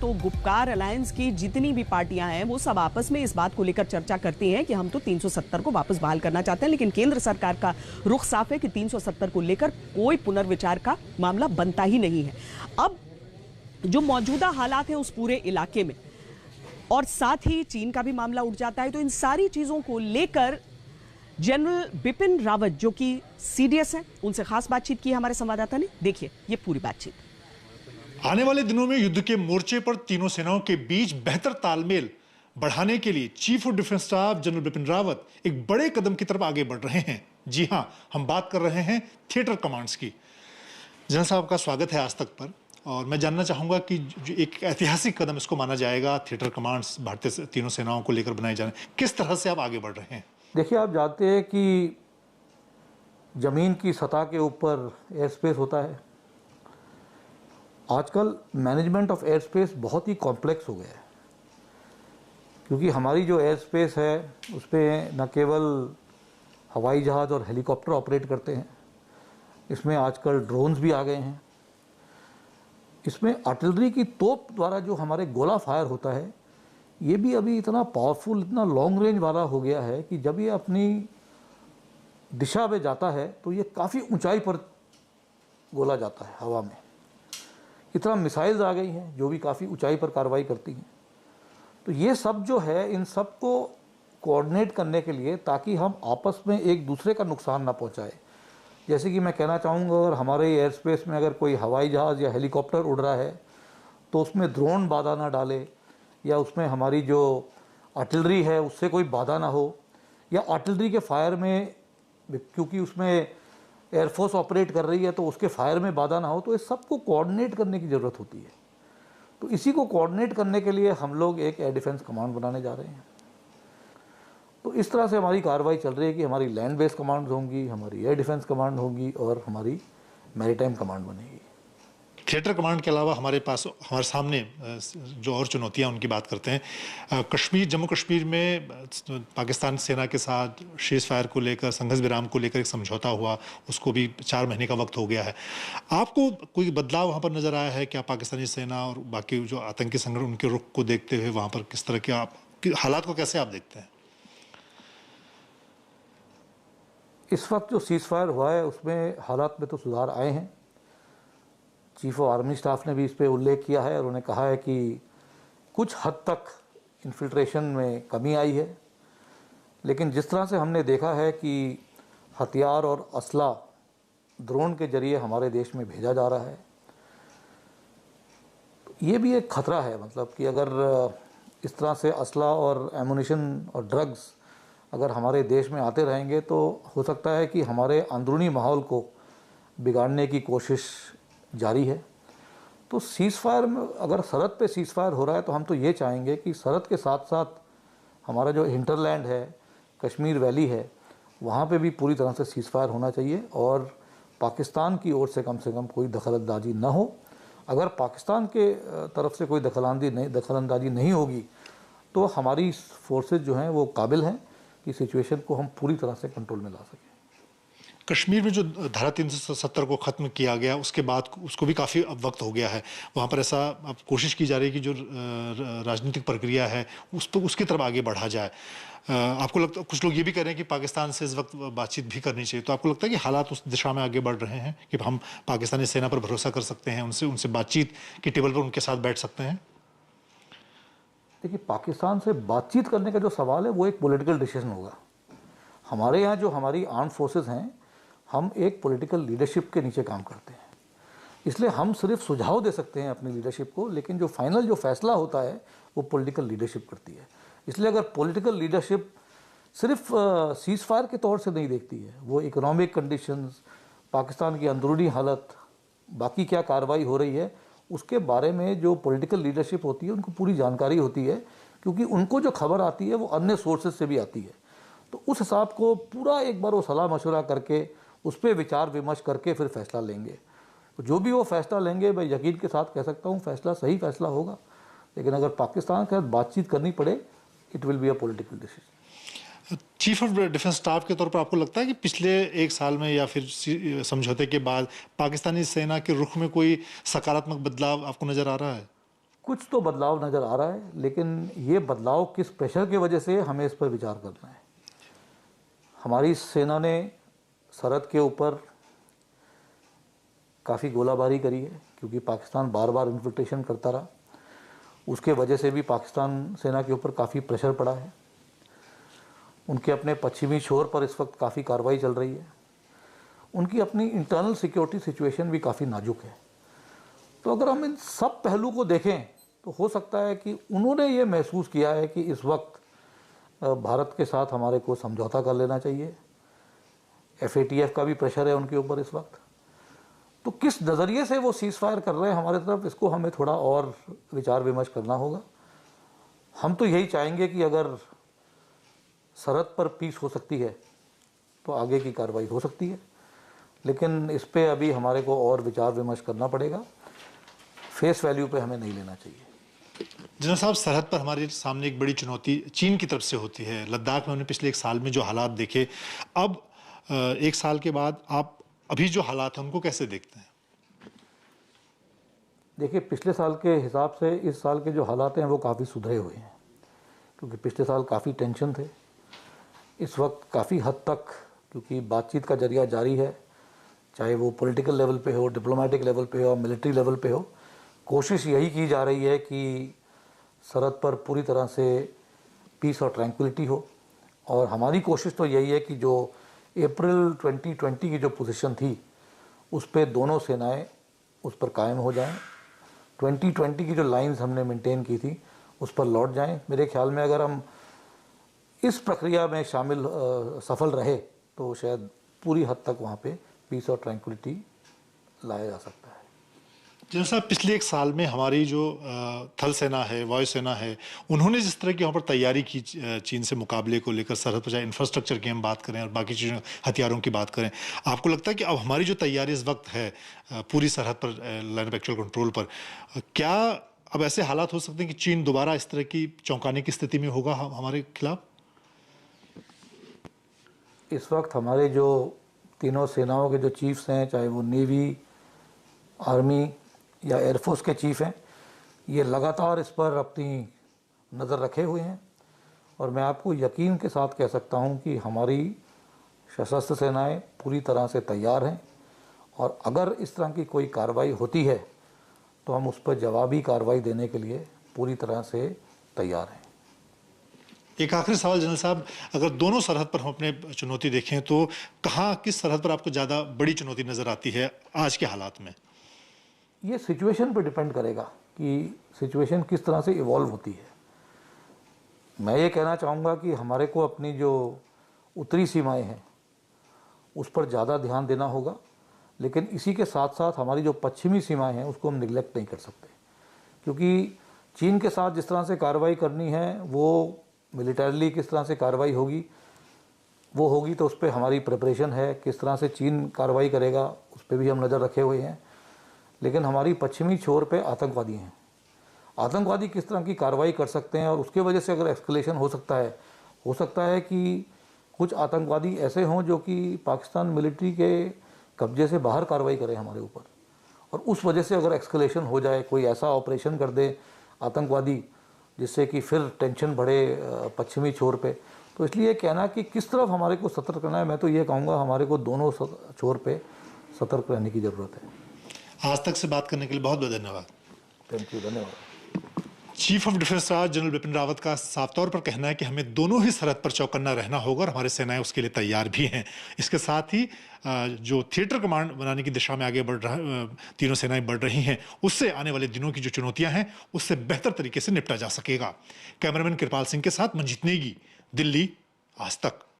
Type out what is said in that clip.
तो गुपकार अलायंस की जितनी भी पार्टियां हैं वो सब आपस में इस बात को लेकर चर्चा करती हैं कि हम तो 370 को वापस बहाल करना चाहते हैं, लेकिन केंद्र सरकार का रुख साफ है कि 370 को लेकर कोई पुनर्विचार का मामला बनता ही नहीं है। अब जो मौजूदा हालात हैं उस पूरे इलाके में और साथ ही चीन का भी मामला उठ जाता है, तो इन सारी चीजों को लेकर जनरल बिपिन रावत जो कि सीडीएस हैं, उनसे खास बातचीत की हमारे संवाददाता ने। देखिए ये पूरी बातचीत। आने वाले दिनों में युद्ध के मोर्चे पर तीनों सेनाओं के बीच बेहतर तालमेल बढ़ाने के लिए chief of defence staff general Bipin Rawat एक बड़े कदम की तरफ आगे बढ़ रहे हैं। जी हां, हम बात कर रहे हैं थिएटर कमांड्स की। जनरल साहब का स्वागत है आज तक पर, और मैं जानना चाहूंगा कि जो एक ऐतिहासिक कदम इसको माना जाएगा, थिएटर कमांड्स भारतीय तीनों सेनाओं को लेकर बनाए जाने, किस तरह से आप आगे बढ़ रहे हैं? देखिए, आप जानते हैं कि जमीन की सतह के ऊपर एयर स्पेस होता है। आजकल मैनेजमेंट ऑफ एयर स्पेस बहुत ही कॉम्प्लेक्स हो गया है, क्योंकि हमारी जो एयर स्पेस है उस पर न केवल हवाई जहाज़ और हेलीकॉप्टर ऑपरेट करते हैं, इसमें आजकल ड्रोन्स भी आ गए हैं। इसमें आर्टिलरी की तोप द्वारा जो हमारे गोला फायर होता है, ये भी अभी इतना पावरफुल, इतना लॉन्ग रेंज वाला हो गया है कि जब ये अपनी दिशा में जाता है तो ये काफ़ी ऊंचाई पर गोला जाता है हवा में। इतना मिसाइल्स आ गई हैं जो भी काफ़ी ऊंचाई पर कार्रवाई करती हैं। तो ये सब जो है, इन सब को कोऑर्डिनेट करने के लिए, ताकि हम आपस में एक दूसरे का नुकसान ना पहुंचाए। जैसे कि मैं कहना चाहूँगा, अगर हमारे एयर स्पेस में अगर कोई हवाई जहाज़ या हेलीकॉप्टर उड़ रहा है तो उसमें ड्रोन बाधा ना डाले, या उसमें हमारी जो आर्टिलरी है उससे कोई बाधा ना हो, या आर्टिलरी के फायर में, क्योंकि उसमें एयरफोर्स ऑपरेट कर रही है तो उसके फायर में बाधा ना हो। तो इस सब को कोऑर्डिनेट करने की ज़रूरत होती है। तो इसी को कोऑर्डिनेट करने के लिए हम लोग एक एयर डिफेंस कमांड बनाने जा रहे हैं। तो इस तरह से हमारी कार्रवाई चल रही है कि हमारी लैंड बेस्ड कमांड होंगी, हमारी एयर डिफेंस कमांड होगी और हमारी मैरीटाइम कमांड बनेगी। थिएटर कमांड के अलावा हमारे सामने जो और चुनौतियां, उनकी बात करते हैं। कश्मीर, जम्मू कश्मीर में पाकिस्तान सेना के साथ शीज फायर को लेकर, संघर्ष विराम को लेकर एक समझौता हुआ, उसको भी 4 महीने का वक्त हो गया है। आपको कोई बदलाव वहां पर नजर आया है क्या? पाकिस्तानी सेना और बाकी जो आतंकी संगठन, उनके रुख को देखते हुए वहां पर किस तरह के हालात को कैसे आप देखते हैं? इस वक्त जो सीज फायर हुआ है उसमें हालात में तो सुधार आए हैं। चीफ ऑफ आर्मी स्टाफ ने भी इस पर उल्लेख किया है और उन्होंने कहा है कि कुछ हद तक इन्फिल्ट्रेशन में कमी आई है, लेकिन जिस तरह से हमने देखा है कि हथियार और असला ड्रोन के जरिए हमारे देश में भेजा जा रहा है, तो ये भी एक खतरा है। मतलब कि अगर इस तरह से असला और एमुनिशन और ड्रग्स अगर हमारे देश में आते रहेंगे तो हो सकता है कि हमारे अंदरूनी माहौल को बिगाड़ने की कोशिश जारी है। तो सीज़ फायर में, अगर सरहद पे सीज़ फायर हो रहा है तो हम तो ये चाहेंगे कि सरहद के साथ साथ हमारा जो हिंटरलैंड है, कश्मीर वैली है, वहाँ पे भी पूरी तरह से सीज़ फायर होना चाहिए और पाकिस्तान की ओर से कम कोई दखलंदाजी ना हो। अगर पाकिस्तान के तरफ से कोई दखलंदाजी नहीं होगी तो हमारी फोर्सेज जो हैं वो काबिल हैं कि सिचुएशन को हम पूरी तरह से कंट्रोल में ला सकें। कश्मीर में जो धारा 370 को ख़त्म किया गया, उसके बाद उसको भी काफ़ी अब वक्त हो गया है। वहाँ पर ऐसा अब कोशिश की जा रही है कि जो राजनीतिक प्रक्रिया है उसकी तरफ आगे बढ़ा जाए। आपको लगता, कुछ लोग ये भी कह रहे हैं कि पाकिस्तान से इस वक्त बातचीत भी करनी चाहिए। तो आपको लगता है कि हालात उस दिशा में आगे बढ़ रहे हैं कि हम पाकिस्तानी सेना पर भरोसा कर सकते हैं, उनसे बातचीत की टेबल पर उनके साथ बैठ सकते हैं? देखिए, पाकिस्तान से बातचीत करने का जो सवाल है वो एक पॉलिटिकल डिसीजन होगा। हमारे यहाँ जो हमारी आर्म फोर्सेस हैं, हम एक पॉलिटिकल लीडरशिप के नीचे काम करते हैं, इसलिए हम सिर्फ सुझाव दे सकते हैं अपनी लीडरशिप को, लेकिन जो फाइनल जो फैसला होता है वो पॉलिटिकल लीडरशिप करती है। इसलिए अगर पॉलिटिकल लीडरशिप सिर्फ सीज़ फायर के तौर से नहीं देखती है, वो इकोनॉमिक कंडीशंस, पाकिस्तान की अंदरूनी हालत, बाकी क्या कार्रवाई हो रही है, उसके बारे में जो पॉलिटिकल लीडरशिप होती है उनको पूरी जानकारी होती है, क्योंकि उनको जो खबर आती है वो अन्य सोर्सेज से भी आती है। तो उस हिसाब को पूरा एक बार वो सलाह मशवरा करके उस पर विचार विमर्श करके फिर फैसला लेंगे। जो भी वो फैसला लेंगे, मैं यकीन के साथ कह सकता हूँ फैसला सही फैसला होगा। लेकिन अगर पाकिस्तान के साथ बातचीत करनी पड़े, it will be a political decision. Chief of defence staff के तौर पर आपको लगता है कि पिछले 1 साल में या फिर समझौते के बाद पाकिस्तानी सेना के रुख में कोई सकारात्मक बदलाव आपको नजर आ रहा है? कुछ तो बदलाव नज़र आ रहा है, लेकिन ये बदलाव किस प्रेशर की वजह से, हमें इस पर विचार करना है। हमारी सेना ने सरहद के ऊपर काफ़ी गोलाबारी करी है, क्योंकि पाकिस्तान बार बार इन्फिल्ट्रेशन करता रहा। उसके वजह से भी पाकिस्तान सेना के ऊपर काफ़ी प्रेशर पड़ा है। उनके अपने पश्चिमी छोर पर इस वक्त काफ़ी कार्रवाई चल रही है। उनकी अपनी इंटरनल सिक्योरिटी सिचुएशन भी काफ़ी नाजुक है। तो अगर हम इन सब पहलू को देखें तो हो सकता है कि उन्होंने ये महसूस किया है कि इस वक्त भारत के साथ हमारे को समझौता कर लेना चाहिए। FATF का भी प्रेशर है उनके ऊपर इस वक्त। तो किस नज़रिए से वो सीज़ फायर कर रहे हैं हमारे तरफ, इसको हमें थोड़ा और विचार विमर्श करना होगा। हम तो यही चाहेंगे कि अगर सरहद पर पीस हो सकती है तो आगे की कार्रवाई हो सकती है, लेकिन इस पे अभी हमारे को और विचार विमर्श करना पड़ेगा। फेस वैल्यू पे हमें नहीं लेना चाहिए। जनरल साहब, सरहद पर हमारे सामने एक बड़ी चुनौती चीन की तरफ से होती है। लद्दाख में हमने पिछले एक साल में जो हालात देखे, अब एक साल के बाद आप अभी जो हालात हैं उनको कैसे देखते हैं? देखिए, पिछले साल के हिसाब से इस साल के जो हालात हैं वो काफ़ी सुधरे हुए हैं, क्योंकि पिछले साल काफ़ी टेंशन थे। इस वक्त काफ़ी हद तक, क्योंकि बातचीत का जरिया जारी है, चाहे वो पॉलिटिकल लेवल पे हो, डिप्लोमेटिक लेवल पे हो, मिलिट्री लेवल पे हो, कोशिश यही की जा रही है कि सरहद पर पूरी तरह से पीस और ट्रैंक्विलिटी हो। और हमारी कोशिश तो यही है कि जो अप्रैल 2020 की जो पोजीशन थी उस पे दोनों सेनाएं उस पर कायम हो जाएं। 2020 की जो लाइंस हमने मेंटेन की थी उस पर लौट जाएं। मेरे ख्याल में अगर हम इस प्रक्रिया में शामिल सफल रहे तो शायद पूरी हद तक वहाँ पे पीस और ट्रैंक्विलिटी लाया जा सकता है। जनरल साहब, पिछले एक साल में हमारी जो थल सेना है, वायु सेना है, उन्होंने जिस तरह की वहाँ पर तैयारी की चीन से मुकाबले को लेकर, सरहद पर चाहे इंफ्रास्ट्रक्चर की हम बात करें और बाकी चीज़ों हथियारों की बात करें, आपको लगता है कि अब हमारी जो तैयारी इस वक्त है पूरी सरहद पर, लाइन ऑफ एक्चुअल कंट्रोल पर, क्या अब ऐसे हालात हो सकते हैं कि चीन दोबारा इस तरह की चौंकाने की स्थिति में होगा हमारे खिलाफ? इस वक्त हमारे जो तीनों सेनाओं के जो चीफ्स हैं, चाहे वो नेवी, आर्मी या एयरफोर्स के चीफ हैं, ये लगातार इस पर अपनी नज़र रखे हुए हैं। और मैं आपको यकीन के साथ कह सकता हूं कि हमारी सशस्त्र सेनाएं पूरी तरह से तैयार हैं, और अगर इस तरह की कोई कार्रवाई होती है तो हम उस पर जवाबी कार्रवाई देने के लिए पूरी तरह से तैयार हैं। एक आखिरी सवाल जनरल साहब, अगर दोनों सरहद पर हम अपने चुनौती देखें तो कहाँ, किस सरहद पर आपको ज़्यादा बड़ी चुनौती नज़र आती है आज के हालात में? ये सिचुएशन पर डिपेंड करेगा कि सिचुएशन किस तरह से इवॉल्व होती है। मैं ये कहना चाहूँगा कि हमारे को अपनी जो उत्तरी सीमाएं हैं उस पर ज़्यादा ध्यान देना होगा, लेकिन इसी के साथ साथ हमारी जो पश्चिमी सीमाएं हैं उसको हम निगलेक्ट नहीं कर सकते, क्योंकि चीन के साथ जिस तरह से कार्रवाई करनी है वो मिलिटरीली किस तरह से कार्रवाई होगी वो होगी, तो उस पर हमारी प्रिपरेशन है। किस तरह से चीन कार्रवाई करेगा उस पर भी हम नज़र रखे हुए हैं। लेकिन हमारी पश्चिमी छोर पे आतंकवादी हैं। आतंकवादी किस तरह की कार्रवाई कर सकते हैं, और उसके वजह से अगर एस्केलेशन हो सकता है कि कुछ आतंकवादी ऐसे हों जो कि पाकिस्तान मिलिट्री के कब्जे से बाहर कार्रवाई करें हमारे ऊपर, और उस वजह से अगर एस्केलेशन हो जाए, कोई ऐसा ऑपरेशन कर दे आतंकवादी जिससे कि फिर टेंशन बढ़े पश्चिमी छोर पे। तो इसलिए कहना कि किस तरफ हमारे को सतर्क रहना है, मैं तो ये कहूँगा हमारे को दोनों छोर पे सतर्क रहने की ज़रूरत है। आज तक से बात करने के लिए बहुत बहुत धन्यवाद। थैंक यू, धन्यवाद। Chief of defence staff general Bipin Rawat का साफ तौर पर कहना है कि हमें दोनों ही सरहद पर चौकन्ना रहना होगा, और हमारे सेनाएं उसके लिए तैयार भी हैं। इसके साथ ही जो थिएटर कमांड बनाने की दिशा में आगे तीनों सेनाएं बढ़ रही हैं, उससे आने वाले दिनों की जो चुनौतियां हैं उससे बेहतर तरीके से निपटा जा सकेगा। कैमरामैन कृपाल सिंह के साथ मंजीत नेगी, दिल्ली, आज तक।